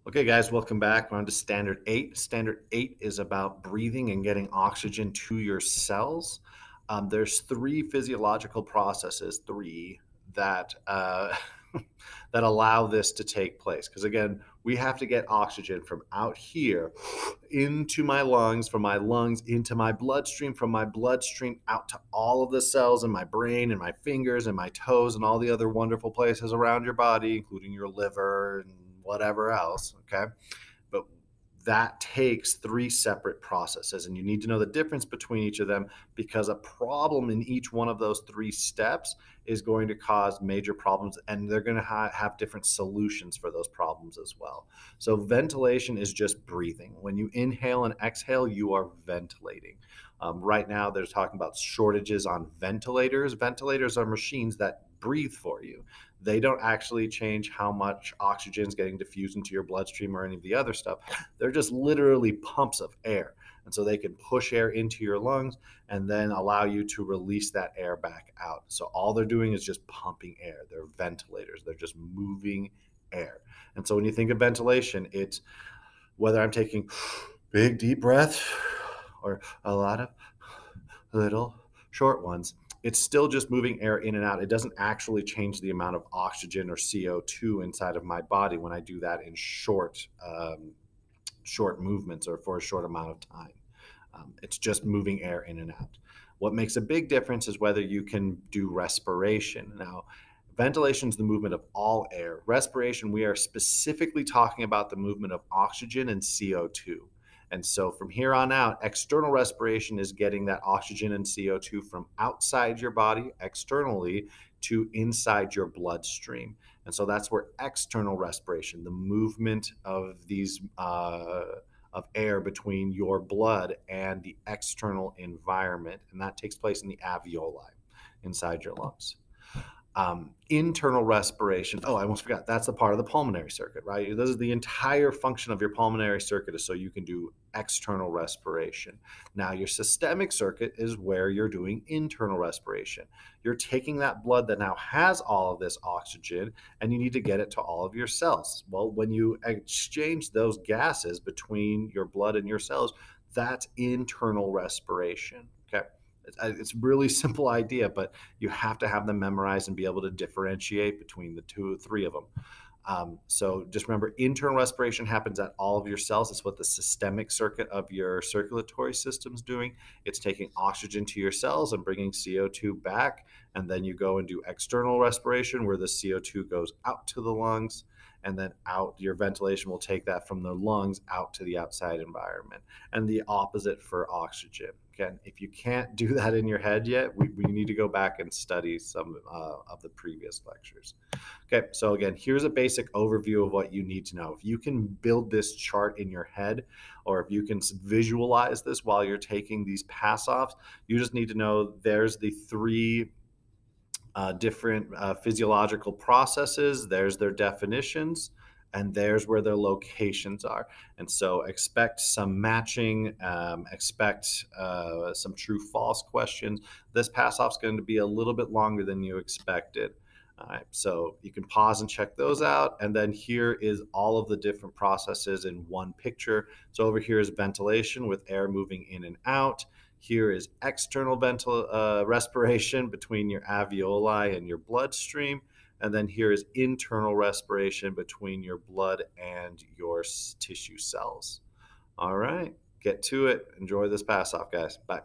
Okay, guys, welcome back. We're on to Standard 8. Standard 8 is about breathing and getting oxygen to your cells. There's three physiological processes, that that allow this to take place. Because again, we have to get oxygen from out here into my lungs, from my lungs into my bloodstream, from my bloodstream out to all of the cells in my brain and my fingers and my toes and all the other wonderful places around your body, including your liver and whatever else. Okay. But that takes three separate processes, and you need to know the difference between each of them because a problem in each one of those three steps is going to cause major problems, and they're going to have different solutions for those problems as well. So, ventilation is just breathing. When you inhale and exhale, you are ventilating. Right now, they're talking about shortages on ventilators. Ventilators are machines that breathe for you. They don't actually change how much oxygen is getting diffused into your bloodstream or any of the other stuff. They're just literally pumps of air. And so they can push air into your lungs and then allow you to release that air back out. So all they're doing is just pumping air. They're ventilators. They're just moving air. And so when you think of ventilation, it's whether I'm taking big deep breaths or a lot of little short ones, it's still just moving air in and out. It doesn't actually change the amount of oxygen or CO2 inside of my body when I do that in short movements or for a short amount of time. It's just moving air in and out. What makes a big difference is whether you can do respiration. Now, ventilation is the movement of all air. Respiration, we are specifically talking about the movement of oxygen and CO2. And so from here on out, external respiration is getting that oxygen and CO2 from outside your body externally to inside your bloodstream. And so that's where external respiration, the movement of these of air between your blood and the external environment, and that takes place in the alveoli inside your lungs. Internal respiration. Oh, I almost forgot. That's the part of the pulmonary circuit, right? This is the entire function of your pulmonary circuit is so you can do external respiration. Now, your systemic circuit is where you're doing internal respiration. You're taking that blood that now has all of this oxygen and you need to get it to all of your cells. Well, when you exchange those gases between your blood and your cells, that's internal respiration. Okay. It's a really simple idea, but you have to have them memorized and be able to differentiate between the two, three of them. So just remember, internal respiration happens at all of your cells. It's what the systemic circuit of your circulatory system is doing. It's taking oxygen to your cells and bringing CO2 back. And then you go and do external respiration where the CO2 goes out to the lungs. And then out, your ventilation will take that from the lungs out to the outside environment. And the opposite for oxygen. Again, if you can't do that in your head yet, we need to go back and study some of the previous lectures. Okay, so again, here's a basic overview of what you need to know. If you can build this chart in your head, or if you can visualize this while you're taking these pass-offs, you just need to know there's the three different physiological processes, there's their definitions, and there's where their locations are. And so expect some matching, expect some true false questions. This pass off is going to be a little bit longer than you expected. All right, so you can pause and check those out. And then here is all of the different processes in one picture. So over here is ventilation with air moving in and out. Here is external respiration between your alveoli and your bloodstream. And then here is internal respiration between your blood and your tissue cells. All right, get to it. Enjoy this pass off, guys. Bye.